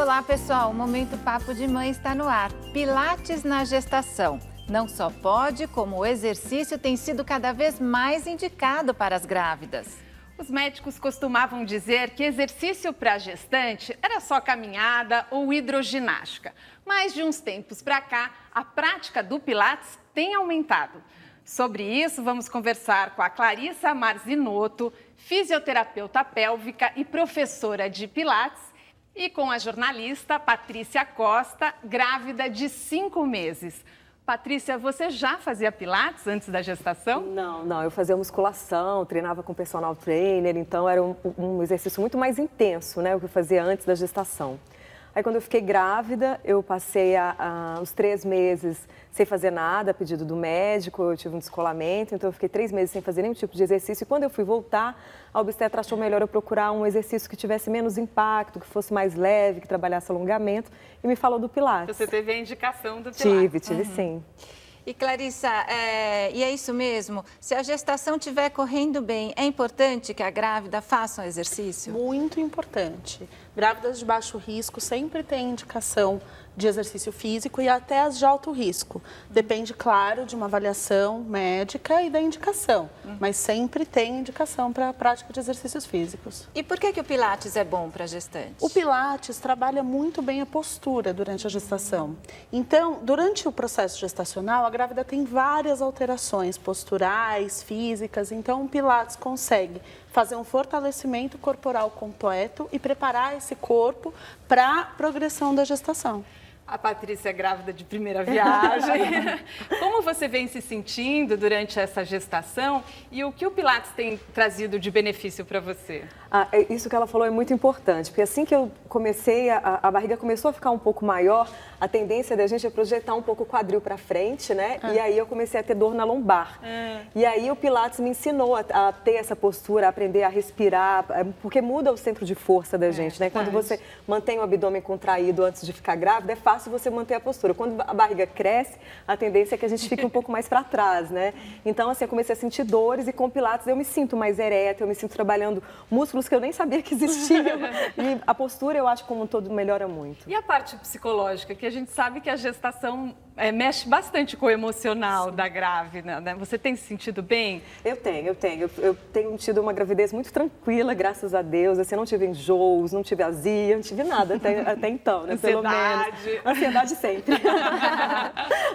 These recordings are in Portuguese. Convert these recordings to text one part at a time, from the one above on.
Olá, pessoal! O Momento Papo de Mãe está no ar. Pilates na gestação. Não só pode, como o exercício tem sido cada vez mais indicado para as grávidas. Os médicos costumavam dizer que exercício para gestante era só caminhada ou hidroginástica. Mas de uns tempos para cá, a prática do Pilates tem aumentado. Sobre isso, vamos conversar com a Clarissa Marzinotto, fisioterapeuta pélvica e professora de Pilates, e com a jornalista Patrícia Costa, grávida de 5 meses. Patrícia, você já fazia Pilates antes da gestação? Não, eu fazia musculação, treinava com personal trainer, então era um exercício muito mais intenso, né, o que eu fazia antes da gestação. Aí quando eu fiquei grávida, eu passei os 3 meses sem fazer nada, a pedido do médico, eu tive um descolamento, então eu fiquei 3 meses sem fazer nenhum tipo de exercício. E quando eu fui voltar, a obstetra achou melhor eu procurar um exercício que tivesse menos impacto, que fosse mais leve, que trabalhasse alongamento, e me falou do Pilates. Você teve a indicação do Pilates? Tive sim. E Clarissa, e é isso mesmo, se a gestação estiver correndo bem, é importante que a grávida faça um exercício? Muito importante. Grávidas de baixo risco sempre têm indicação de exercício físico e até as de alto risco. Depende, claro, de uma avaliação médica e da indicação, mas sempre tem indicação para a prática de exercícios físicos. E por que o Pilates é bom para a gestante? O Pilates trabalha muito bem a postura durante a gestação. Então, durante o processo gestacional, a grávida tem várias alterações posturais, físicas, então o Pilates consegue fazer um fortalecimento corporal completo e preparar esse corpo para a progressão da gestação. A Patrícia é grávida de primeira viagem. Como você vem se sentindo durante essa gestação e o que o Pilates tem trazido de benefício para você? Isso que ela falou é muito importante, porque assim que eu comecei, a barriga começou a ficar um pouco maior, a tendência da gente é projetar um pouco o quadril para frente, né? E aí eu comecei a ter dor na lombar. E aí o Pilates me ensinou a ter essa postura, a aprender a respirar, porque muda o centro de força da gente, né? Quando você mantém o abdômen contraído antes de ficar grávida, é fácil você manter a postura. Quando a barriga cresce, a tendência é que a gente fique um pouco mais para trás, né? Então, assim, eu comecei a sentir dores e com o Pilates eu me sinto mais ereta, eu me sinto trabalhando músculos que eu nem sabia que existiam. E a postura, eu acho, como um todo, melhora muito. E a parte psicológica, que a gente sabe que a gestação mexe bastante com o emocional da grávida, né? Você tem se sentido bem? Eu tenho. Eu tenho tido uma gravidez muito tranquila, graças a Deus. Assim, eu não tive enjoos, não tive azia, não tive nada até então, né? Pelo menos. Ansiedade sempre.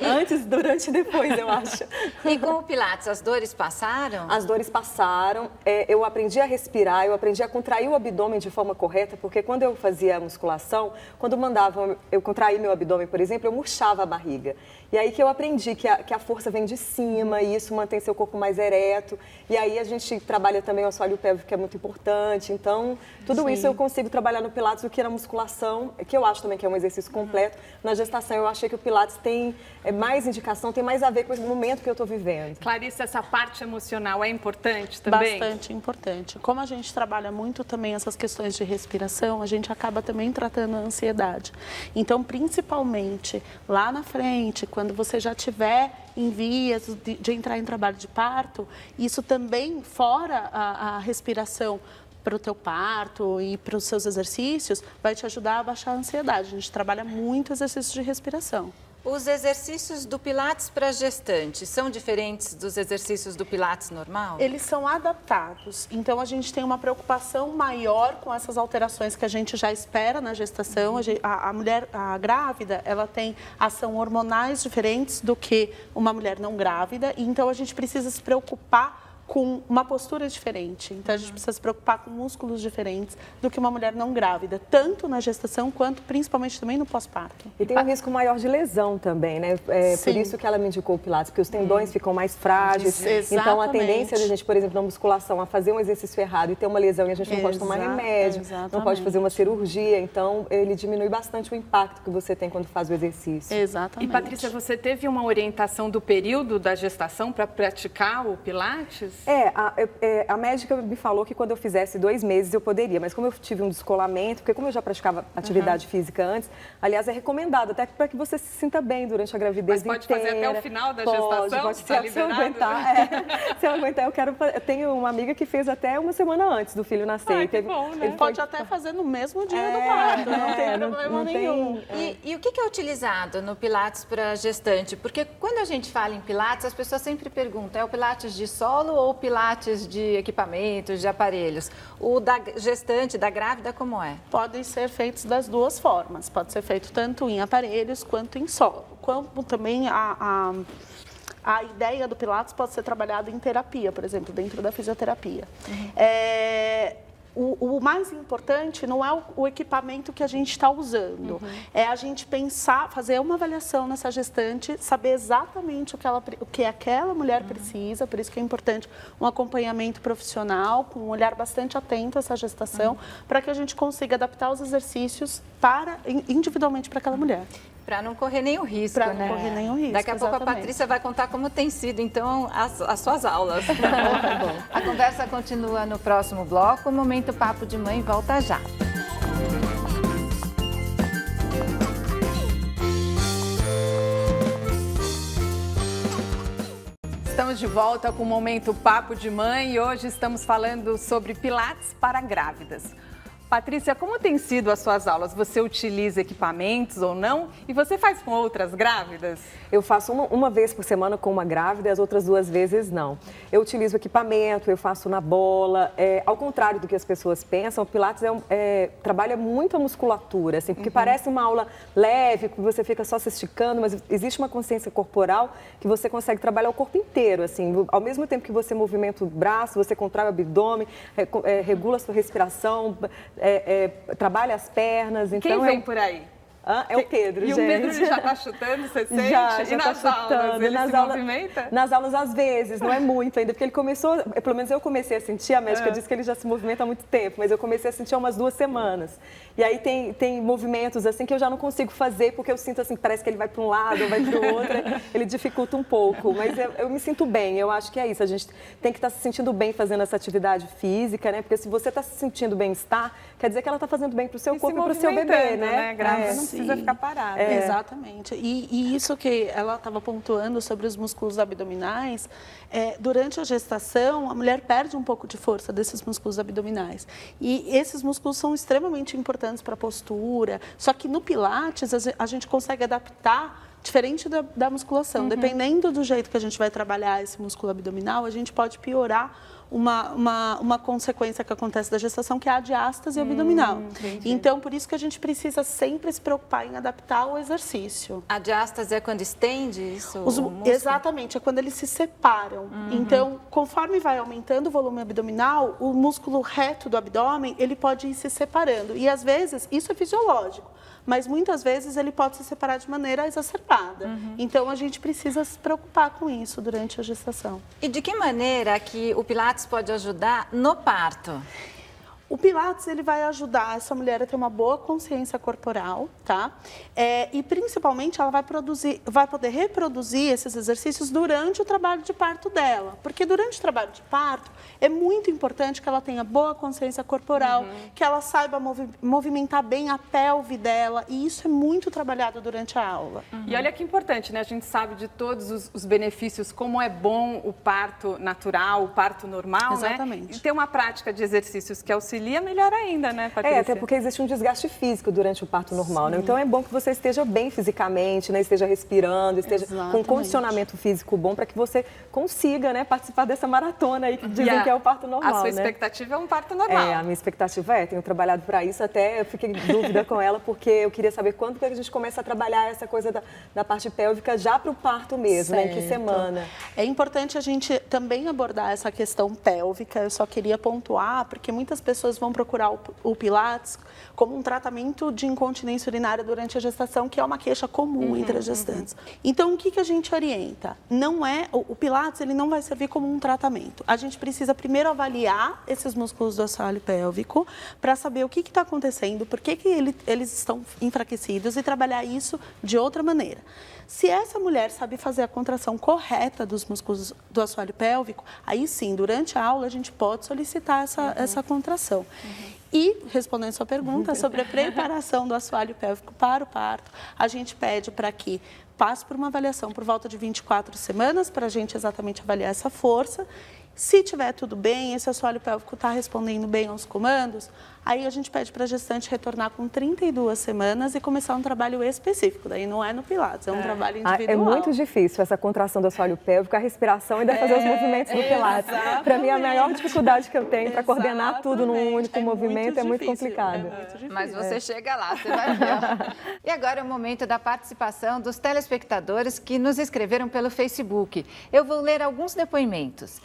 Antes, durante e depois, eu acho. E com o Pilates, as dores passaram? As dores passaram. Eu aprendi a respirar, eu aprendi a contrair o abdômen de forma correta, porque quando eu fazia a musculação, quando mandavam eu contrair meu abdômen, por exemplo, eu murchava a barriga. E aí que eu aprendi que a força vem de cima e isso mantém seu corpo mais ereto. E aí a gente trabalha também o assoalho pélvico, que é muito importante. Então, tudo isso eu consigo trabalhar no Pilates, o que na musculação, que eu acho também que é um exercício completo. Na gestação, eu achei que o Pilates tem mais indicação, tem mais a ver com esse momento que eu estou vivendo. Clarissa, essa parte emocional é importante também? Bastante importante. Como a gente trabalha muito também essas questões de respiração, a gente acaba também tratando a ansiedade. Então, principalmente lá na frente, quando você já tiver em vias de entrar em trabalho de parto, isso também, fora a respiração para o teu parto e para os seus exercícios, vai te ajudar a baixar a ansiedade. A gente trabalha muito exercícios de respiração. Os exercícios do Pilates para gestante são diferentes dos exercícios do Pilates normal? Eles são adaptados, então a gente tem uma preocupação maior com essas alterações que a gente já espera na gestação. A mulher, a grávida, ela tem ação hormonais diferentes do que uma mulher não grávida, então a gente precisa se preocupar com uma postura diferente. Então, a gente precisa se preocupar com músculos diferentes do que uma mulher não grávida, tanto na gestação quanto, principalmente, também no pós-parto. E tem um risco maior de lesão também, né? Por isso que ela me indicou o Pilates, porque os tendões ficam mais frágeis. Então, a tendência da gente, por exemplo, na musculação, a fazer um exercício errado e ter uma lesão e a gente não pode tomar remédio, não pode fazer uma cirurgia. Então, ele diminui bastante o impacto que você tem quando faz o exercício. Exatamente. E, Patrícia, você teve uma orientação do período da gestação para praticar o Pilates? A médica me falou que quando eu fizesse 2 meses eu poderia, mas como eu tive um descolamento, porque como eu já praticava atividade física antes, aliás, é recomendado até para que você se sinta bem durante a gravidez inteira. Mas pode fazer até o final da gestação? Pode, se eu aguentar. Se eu aguentar, eu tenho uma amiga que fez até uma semana antes do filho nascer. Que bom, né? Ele pode até fazer no mesmo dia do parto, não tem problema nenhum. E o que é utilizado no Pilates para gestante? Porque quando a gente fala em Pilates, as pessoas sempre perguntam, é o Pilates de solo ou o Pilates de equipamentos, de aparelhos? O da gestante, da grávida, como é? Podem ser feitos das duas formas. Pode ser feito tanto em aparelhos quanto em solo. Como também a ideia do Pilates pode ser trabalhada em terapia, por exemplo, dentro da fisioterapia. O mais importante não é o equipamento que a gente está usando, é a gente pensar, fazer uma avaliação nessa gestante, saber exatamente o que aquela mulher precisa, por isso que é importante um acompanhamento profissional, com um olhar bastante atento a essa gestação, para que a gente consiga adaptar os exercícios individualmente para aquela mulher. Para não correr nenhum risco, né? Para não correr nenhum risco, Daqui a pouco a Patrícia vai contar como tem sido, então, as suas aulas. A conversa continua no próximo bloco. O Momento Papo de Mãe volta já. Estamos de volta com o Momento Papo de Mãe e hoje estamos falando sobre Pilates para grávidas. Patrícia, como tem sido as suas aulas? Você utiliza equipamentos ou não? E você faz com outras grávidas? Eu faço uma vez por semana com uma grávida e as outras 2 vezes não. Eu utilizo equipamento, eu faço na bola. Ao contrário do que as pessoas pensam, o Pilates trabalha muito a musculatura, assim, porque parece uma aula leve, que você fica só se esticando, mas existe uma consciência corporal que você consegue trabalhar o corpo inteiro, assim. Ao mesmo tempo que você movimenta o braço, você contrai o abdômen, regula a sua respiração, trabalha as pernas. Então, quem vem por aí? É o Pedro, gente. E o Pedro já está chutando, você sente? Já e nas aulas, ele se movimenta? Nas aulas, às vezes, não é muito ainda, porque ele começou, pelo menos eu comecei a sentir, a médica disse que ele já se movimenta há muito tempo, mas eu comecei a sentir há umas 2 semanas. E aí tem movimentos assim que eu já não consigo fazer, porque eu sinto assim, parece que ele vai para um lado ou vai para o outro, ele dificulta um pouco, mas eu me sinto bem, eu acho que é isso, a gente tem que estar se sentindo bem fazendo essa atividade física, né? Porque se você está se sentindo bem-estar, quer dizer que ela está fazendo bem para o seu corpo e para o seu bebê, né? Grávida não precisa ficar parada. Exatamente. E isso que ela estava pontuando sobre os músculos abdominais, durante a gestação, a mulher perde um pouco de força desses músculos abdominais. E esses músculos são extremamente importantes para a postura. Só que no Pilates, a gente consegue adaptar diferente da musculação. Dependendo do jeito que a gente vai trabalhar esse músculo abdominal, a gente pode piorar uma consequência que acontece da gestação, que é a diástase abdominal. Entendi. Então, por isso que a gente precisa sempre se preocupar em adaptar o exercício. A diástase é quando estende isso? Exatamente, é quando eles se separam. Então, conforme vai aumentando o volume abdominal, o músculo reto do abdômen, ele pode ir se separando. E, às vezes, isso é fisiológico, mas muitas vezes ele pode se separar de maneira exacerbada. Então, a gente precisa se preocupar com isso durante a gestação. E de que maneira que o Pilates pode ajudar no parto? O Pilates, ele vai ajudar essa mulher a ter uma boa consciência corporal, tá? E principalmente ela vai poder reproduzir esses exercícios durante o trabalho de parto dela. Porque durante o trabalho de parto é muito importante que ela tenha boa consciência corporal, que ela saiba movimentar bem a pelve dela. E isso é muito trabalhado durante a aula. E olha que importante, né? A gente sabe de todos os benefícios, como é bom o parto natural, o parto normal, Exatamente. né? E ter uma prática de exercícios que auxilia melhor ainda, né, Patrícia? Até porque existe um desgaste físico durante o parto normal, né? Então é bom que você esteja bem fisicamente, né? Esteja respirando, esteja com um condicionamento físico bom para que você consiga, né, participar dessa maratona aí que dizem que é o parto normal, A sua né? expectativa é um parto normal. A minha expectativa tenho trabalhado para isso, até eu fiquei em dúvida com ela, porque eu queria saber quando que a gente começa a trabalhar essa coisa da parte pélvica já para o parto mesmo, né? Em que semana? É importante a gente também abordar essa questão pélvica, eu só queria pontuar, porque muitas pessoas pessoas vão procurar o Pilates como um tratamento de incontinência urinária durante a gestação, que é uma queixa comum entre as gestantes. Então, o que a gente orienta? O Pilates, ele não vai servir como um tratamento. A gente precisa primeiro avaliar esses músculos do assoalho pélvico para saber o que está acontecendo, por que eles estão enfraquecidos e trabalhar isso de outra maneira. Se essa mulher sabe fazer a contração correta dos músculos do assoalho pélvico, aí sim, durante a aula, a gente pode solicitar essa contração. E, respondendo a sua pergunta sobre a preparação do assoalho pélvico para o parto, a gente pede para que passe por uma avaliação por volta de 24 semanas, para a gente exatamente avaliar essa força. Se tiver tudo bem, esse assoalho pélvico está respondendo bem aos comandos, aí a gente pede para a gestante retornar com 32 semanas e começar um trabalho específico. Daí não é no Pilates, é um trabalho individual. É muito difícil essa contração do assoalho pélvico, a respiração e ainda fazer os movimentos do Pilates. Para mim, a maior dificuldade que eu tenho para coordenar tudo num único movimento é muito complicado. Mas você chega lá, você vai ver. E agora é o momento da participação dos telespectadores que nos escreveram pelo Facebook. Eu vou ler alguns depoimentos.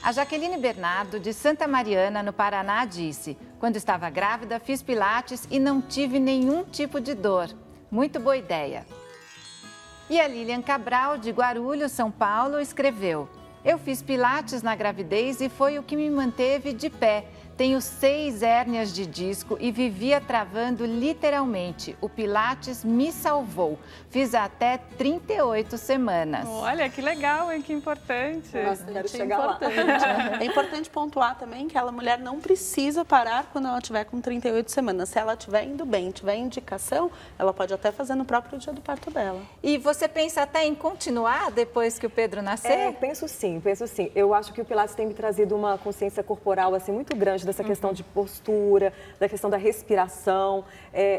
A Jaqueline Bernardo, de Santa Mariana, no Paraná, disse: quando estava grávida, fiz pilates e não tive nenhum tipo de dor. Muito boa ideia. E a Lilian Cabral, de Guarulhos, São Paulo, escreveu: eu fiz pilates na gravidez e foi o que me manteve de pé. Tenho 6 hérnias de disco e vivia travando literalmente. O Pilates me salvou. Fiz até 38 semanas. Olha, que legal, hein? Que importante. Quero chegar lá. É importante pontuar também que a mulher não precisa parar quando ela estiver com 38 semanas. Se ela estiver indo bem, tiver indicação, ela pode até fazer no próprio dia do parto dela. E você pensa até em continuar depois que o Pedro nascer? Penso sim. Eu acho que o Pilates tem me trazido uma consciência corporal assim, muito grande dessa questão de postura, da questão da respiração.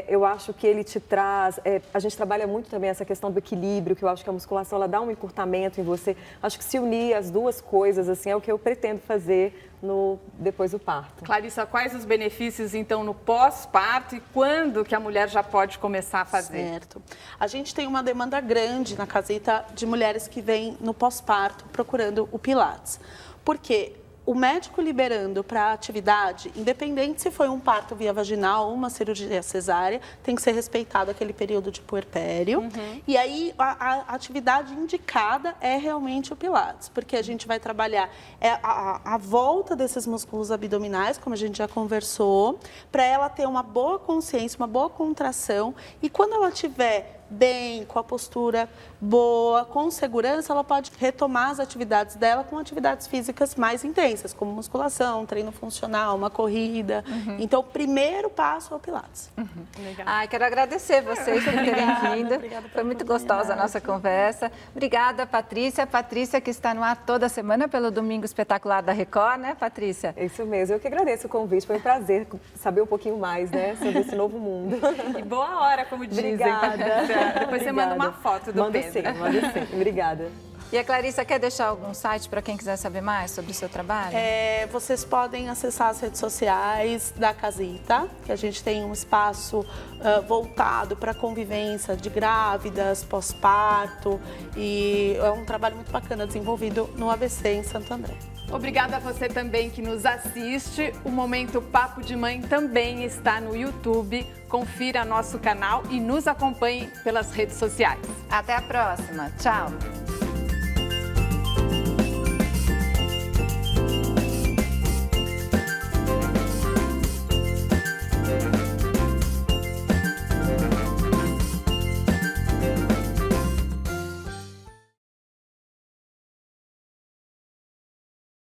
Eu acho que ele te traz... a gente trabalha muito também essa questão do equilíbrio, que eu acho que a musculação ela dá um encurtamento em você. Acho que se unir as duas coisas assim, é o que eu pretendo fazer depois do parto. Clarissa, quais os benefícios, então, no pós-parto e quando que a mulher já pode começar a fazer? Certo. A gente tem uma demanda grande na casita de mulheres que vêm no pós-parto procurando o Pilates. Por quê? O médico liberando para a atividade, independente se foi um parto via vaginal ou uma cirurgia cesárea, tem que ser respeitado aquele período de puerpério. E aí, a atividade indicada é realmente o Pilates, porque a gente vai trabalhar a volta desses músculos abdominais, como a gente já conversou, para ela ter uma boa consciência, uma boa contração. E quando ela tiver bem, com a postura boa, com segurança, ela pode retomar as atividades dela com atividades físicas mais intensas, como musculação, treino funcional, uma corrida. Então, o primeiro passo é o Pilates. Legal. Quero agradecer vocês por terem vindo. Foi muito gostosa a nossa conversa. Obrigada, Patrícia. Patrícia, que está no ar toda semana pelo Domingo Espetacular da Record, né, Patrícia? É isso mesmo. Eu que agradeço o convite. Foi um prazer saber um pouquinho mais, né, sobre esse novo mundo. E boa hora, como dizem. Obrigada. Depois você manda uma foto do Pedro. Manda sim. Obrigada. E a Clarissa quer deixar algum site para quem quiser saber mais sobre o seu trabalho? Vocês podem acessar as redes sociais da Casita, que a gente tem um espaço voltado para convivência de grávidas, pós-parto, e é um trabalho muito bacana desenvolvido no ABC em Santo André. Obrigada a você também que nos assiste. O Momento Papo de Mãe também está no YouTube. Confira nosso canal e nos acompanhe pelas redes sociais. Até a próxima. Tchau.